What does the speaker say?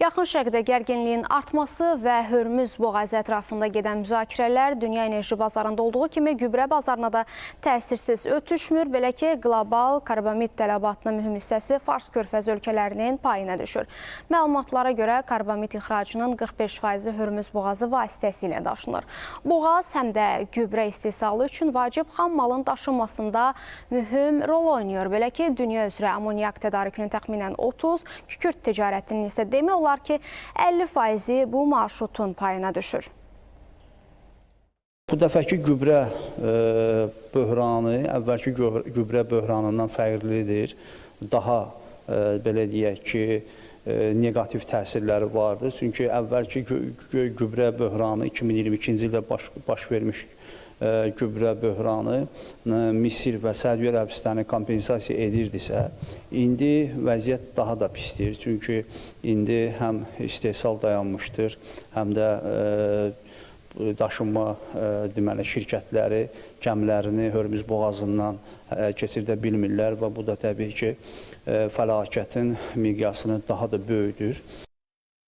Yaxın Şərqdə gərginliyin artması və Hörmüz boğazı ətrafında gedən müzakirələr dünya enerji bazarında olduğu kimi gübrə bazarına da təsirsiz ötüşmür. Belə ki, qlobal karbamid tələbatının mühüm hissəsi Fars körfəzi ölkələrinin payına düşür. Məlumatlara görə karbamid ixracının 45%-i Hörmüz boğazı vasitəsilə daşınır. Boğaz həm də gübrə istehsalı üçün vacib xam malın daşınmasında mühüm rol oynayır. Belə ki, dünya üzrə amonyak tədarükünün təxminən 30, kükürt ticarətinin isə demək olar ki, 50%-i bu marşrutun payına düşür. Bu dəfəki gübrə böhranı əvvəlki gübrə böhranından fərqlidir. Daha belə deyək ki, negativ təsirləri vardır. Çünki əvvəlki gübrə böhranı 2022-ci ildə baş vermiş gübrə böhranı Misir və Səudiyyə Ərəbistanı kompensasiya edirdisə, indi vəziyyət daha da pisdir. Çünki indi həm istehsal dayanmışdır, həm də daşınma deməli şirkətləri gəmilərini Hörmüz boğazından keçirdə bilmirlər və bu da təbii ki, fəlakətin miqyasını daha da böyüdür.